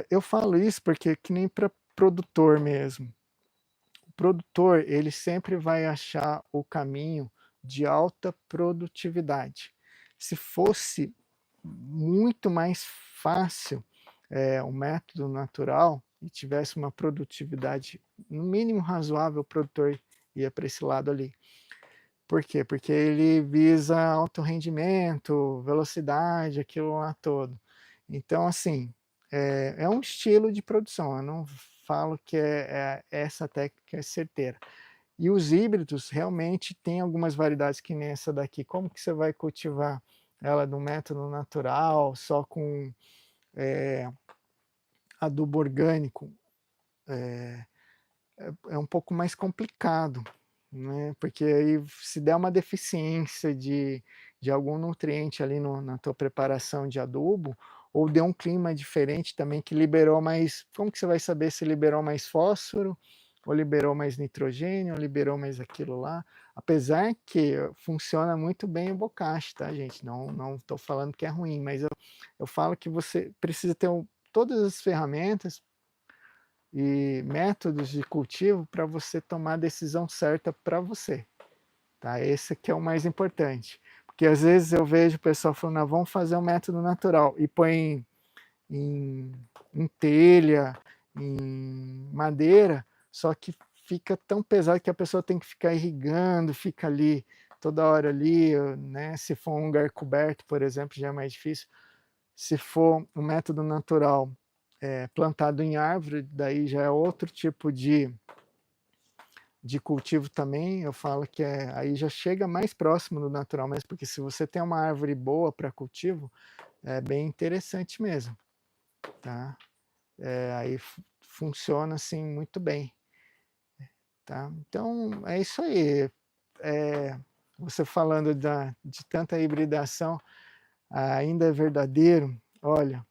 Eu falo isso porque que nem para produtor mesmo. O produtor, ele sempre vai achar o caminho de alta produtividade. Se fosse muito mais fácil, o método natural e tivesse uma produtividade no mínimo razoável, o produtor ia para esse lado ali. Por quê? Porque ele visa alto rendimento, velocidade, aquilo lá todo. Então, assim, é um estilo de produção, eu não falo que essa técnica é certeira. E os híbridos realmente têm algumas variedades que nem essa daqui, como que você vai cultivar ela no método natural, só com, eh, adubo orgânico, eh, é um pouco mais complicado, né, porque aí se der uma deficiência de algum nutriente ali no na tua preparação de adubo, ou deu um clima diferente também que liberou mais, como que você vai saber se liberou mais fósforo, ou liberou mais nitrogênio, ou liberou mais aquilo lá? Apesar que funciona muito bem o bocashi, tá gente, não estou falando que é ruim, mas eu falo que você precisa ter todas as ferramentas e métodos de cultivo para você tomar a decisão certa para você, tá? Esse que é o mais importante, porque às vezes eu vejo o pessoal falando: "Ah, vamos fazer um método natural", e põe em em telha, em madeira, só que fica tão pesado que a pessoa tem que ficar irrigando, fica ali toda hora ali, né, se for um lugar coberto, por exemplo, já é mais difícil. Se for um método natural, plantado em árvore, daí já é outro tipo de cultivo também, eu falo que aí já chega mais próximo do natural mesmo, porque se você tem uma árvore boa para cultivo, é bem interessante mesmo, tá. Aí funciona, assim, muito bem, tá. Então é isso aí, você falando de tanta hibridação, ainda é verdadeiro, olha,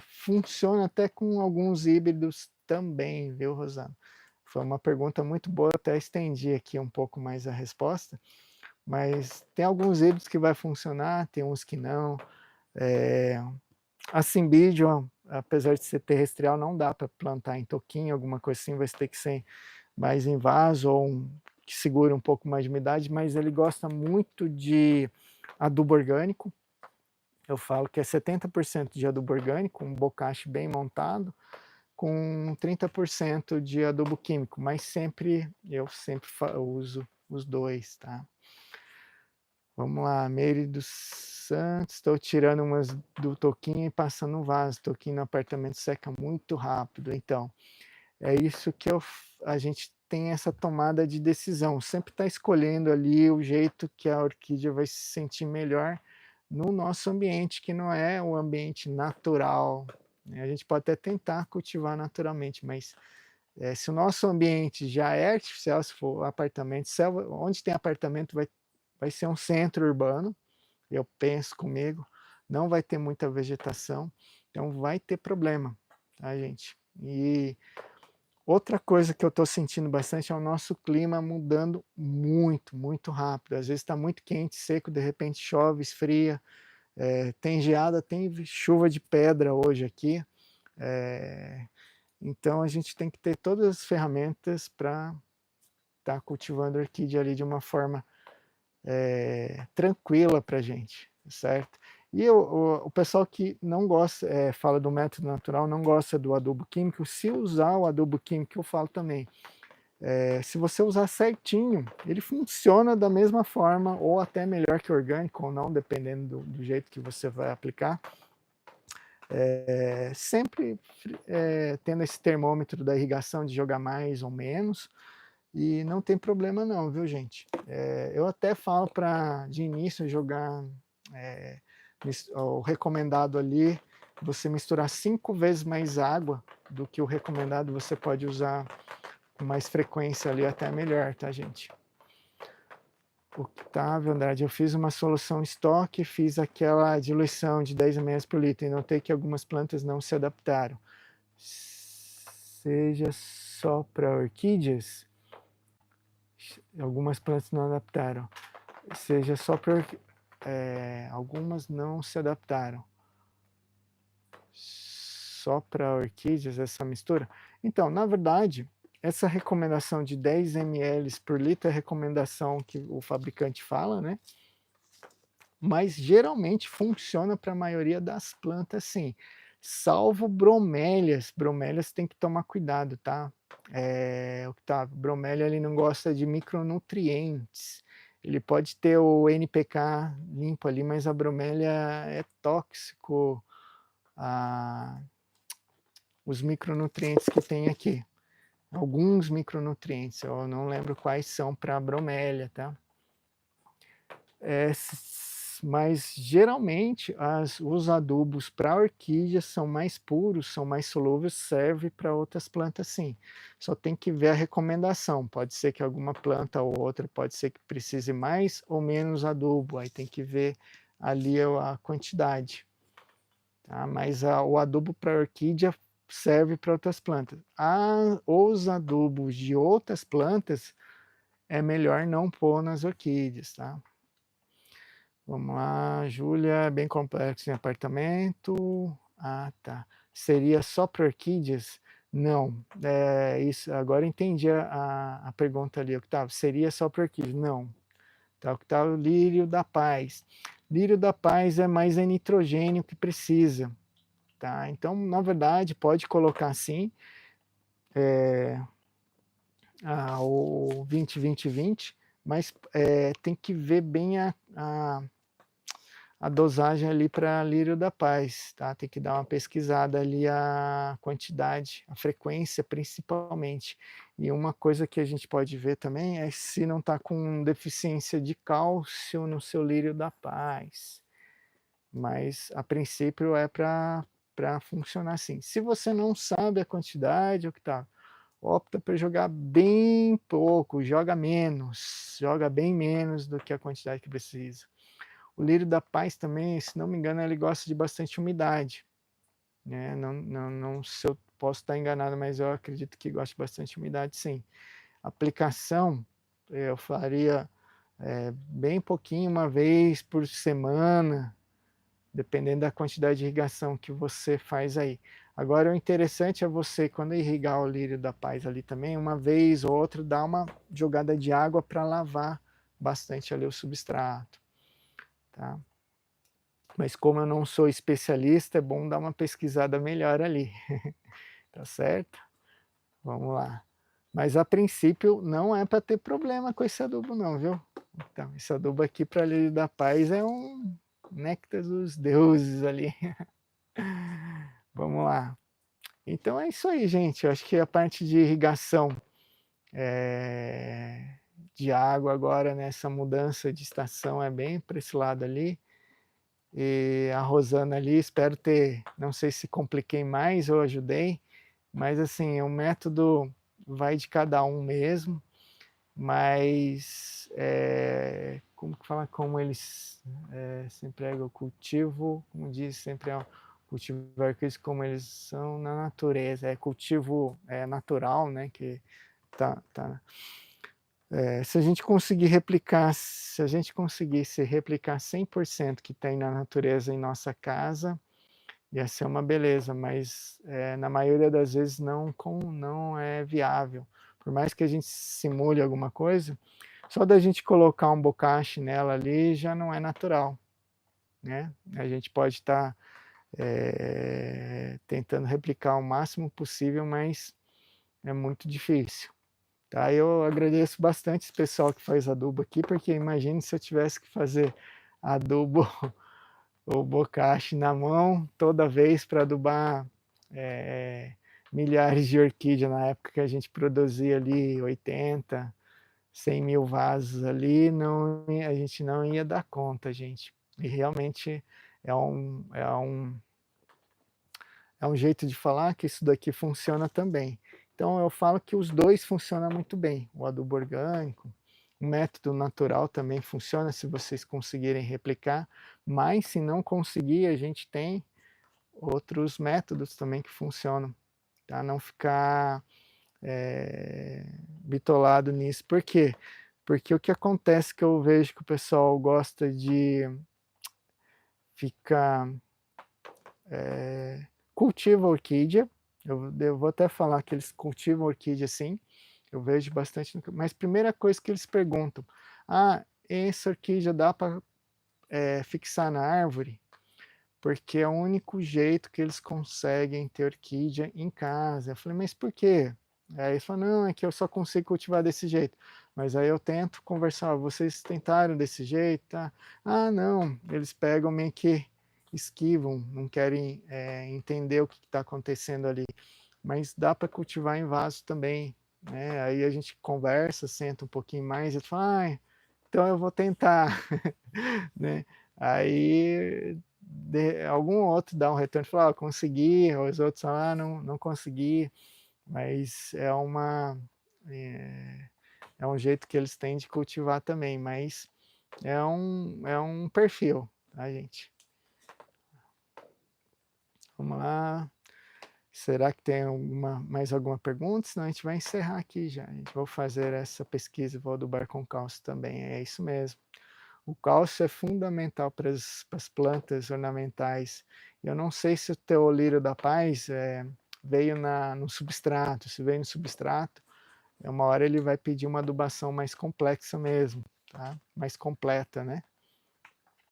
funciona até com alguns híbridos também, viu, Rosana. Foi uma pergunta muito boa, eu até estendi aqui um pouco mais a resposta, mas tem alguns híbridos que vai funcionar, tem uns que não. A Cymbidium, apesar de ser terrestrial, não dá para plantar em toquinho, alguma coisa assim, vai ter que ser mais em vaso ou que segure um pouco mais de umidade, mas ele gosta muito de adubo orgânico. Eu falo que é 70% de adubo orgânico, um bocache bem montado, com 30% de adubo químico, mas eu sempre uso os 2, tá. Vamos lá, Meire dos Santos, estou tirando umas do toquinho e passando no vaso, toquinho no apartamento seca muito rápido, então, é isso que a gente tem essa tomada de decisão, sempre está escolhendo ali o jeito que a orquídea vai se sentir melhor no nosso ambiente, que não é o ambiente natural, né, a gente pode até tentar cultivar naturalmente, mas, se o nosso ambiente já é artificial, se for apartamento, selva, onde tem apartamento vai ser um centro urbano, eu penso comigo, não vai ter muita vegetação, então vai ter problema, tá gente. E outra coisa que eu estou sentindo bastante é o nosso clima mudando muito, muito rápido. Às vezes está muito quente, seco, de repente chove, esfria, tem geada, tem chuva de pedra hoje aqui. eh, então a gente tem que ter todas as ferramentas para estar cultivando orquídea ali de uma forma tranquila para a gente, certo? E o pessoal que não gosta, fala do método natural, não gosta do adubo químico, se usar o adubo químico, eu falo também, se você usar certinho, ele funciona da mesma forma, ou até melhor que orgânico, ou não, dependendo do jeito que você vai aplicar. Sempre tendo esse termômetro da irrigação de jogar mais ou menos, e não tem problema não, viu gente. Eu até falo para de início jogar, eh, o recomendado ali, você misturar 5 vezes mais água do que o recomendado, você pode usar com mais frequência ali, até melhor, tá gente. Octávio Andrade, eu fiz uma solução estoque, fiz aquela diluição de 10 ml por litro e notei que algumas plantas não se adaptaram. Seja só para orquídeas? Algumas plantas não adaptaram. Seja só para algumas não se adaptaram. só para orquídeas, essa mistura? Então, na verdade, essa recomendação de 10 ml por litro é a recomendação que o fabricante fala, né, mas geralmente funciona para a maioria das plantas sim, salvo bromélias. Bromélias tem que tomar cuidado, tá. Octávio, bromélia ele não gosta de micronutrientes, ele pode ter o NPK limpo ali, mas a bromélia é tóxico, a os micronutrientes que tem aqui. Alguns micronutrientes, eu não lembro quais são para a bromélia, tá. Mas geralmente os adubos para orquídeas são mais puros, são mais solúveis, serve para outras plantas sim. Só tem que ver a recomendação, pode ser que alguma planta ou outra, pode ser que precise mais ou menos adubo, aí tem que ver ali a quantidade, tá? Mas o adubo para orquídea serve para outras plantas. Os adubos de outras plantas é melhor não pôr nas orquídeas, tá? Vamos lá, Júlia, bem complexo em apartamento. Ah, tá. Seria só para orquídeas? Não, isso, agora entendi a pergunta ali, Octávio. Seria só para orquídeas? Não. Tá, Octávio, lírio da paz. Lírio da paz é mais nitrogênio que precisa, tá? Então, na verdade, pode colocar sim, o 20-20-20, mas tem que ver bem a dosagem ali para lírio da paz, tá? Tem que dar uma pesquisada ali a quantidade, a frequência principalmente. E uma coisa que a gente pode ver também é se não está com deficiência de cálcio no seu lírio da paz. Mas a princípio é para funcionar assim. Se você não sabe a quantidade, o que tá, opta por jogar bem pouco, joga menos, joga bem menos do que a quantidade que precisa. O lírio da paz também, se não me engano, ele gosta de bastante umidade, né? Não se eu posso estar enganado, mas eu acredito que gosta de bastante umidade, sim. Aplicação, eu faria bem pouquinho, uma vez por semana, dependendo da quantidade de irrigação que você faz aí. Agora, o interessante é você, quando irrigar o lírio da paz ali também, uma vez ou outra, dar uma jogada de água para lavar bastante ali o substrato, tá? Mas como eu não sou especialista, é bom dar uma pesquisada melhor ali, tá certo? Vamos lá. Mas a princípio não é para ter problema com esse adubo não, viu? Então, esse adubo aqui para lírio da paz é um néctar dos deuses ali. Vamos lá. Então é isso aí, gente. Eu acho que a parte de irrigação de água agora nessa mudança de estação é bem para esse lado ali. E a Rosana ali, espero ter, não sei se compliquei mais ou ajudei, mas assim, o método vai de cada um mesmo, mas como que fala, como eles sempre é o cultivo, como diz, sempre é o cultivo arquídeos como eles são na natureza, é cultivo natural, né, que tá se a gente conseguir replicar, se a gente conseguisse replicar 100% que tem na natureza em nossa casa, ia ser uma beleza, mas na maioria das vezes não é viável. Por mais que a gente simule alguma coisa, só da gente colocar um bocache nela ali já não é natural, né? A gente pode estar tentando replicar o máximo possível, mas é muito difícil. Tá, eu agradeço bastante esse pessoal que faz adubo aqui, porque imagine se eu tivesse que fazer adubo ou bocache na mão toda vez para adubar milhares de orquídeas na época que a gente produzia ali 80, 100 mil vasos ali, a gente não ia dar conta, gente. E realmente é um jeito de falar que isso daqui funciona também. Então eu falo que os dois funcionam muito bem, o adubo orgânico, o método natural também funciona se vocês conseguirem replicar, mas se não conseguir, a gente tem outros métodos também que funcionam, tá? Não ficar bitolado nisso. Por quê? Porque o que acontece que eu vejo que o pessoal gosta de ficar cultiva orquídea, eu vou até falar que eles cultivam orquídea sim, eu vejo bastante mas primeira coisa que eles perguntam: "Ah, essa orquídea dá para fixar na árvore?" Porque é o único jeito que eles conseguem ter orquídea em casa. Eu falei: "Mas por quê?" Aí eles falam: "Não, é que eu só consigo cultivar desse jeito". Mas aí eu tento conversar: "Vocês tentaram desse jeito, tá?" "Ah, não", eles pegam meio que esquivam, não querem, entender o que está acontecendo ali. Mas dá para cultivar em vaso também, né, aí a gente conversa, senta um pouquinho mais, ele fala: "Ai, então eu vou tentar", né. Aí algum outro dá um retorno e fala: "Ó, consegui", os outros falam: "Ah, não consegui", mas eh, é um jeito que eles têm de cultivar também, mas é um perfil, tá gente. Vamos lá. Será que tem mais alguma pergunta? Senão a gente vai encerrar aqui já. A gente vou fazer essa pesquisa e vou adubar com cálcio também, é isso mesmo. O cálcio é fundamental para as plantas ornamentais. Eu não sei se o teu lírio da paz, veio no substrato, se veio no substrato, uma hora ele vai pedir uma adubação mais complexa mesmo, tá, mais completa, né.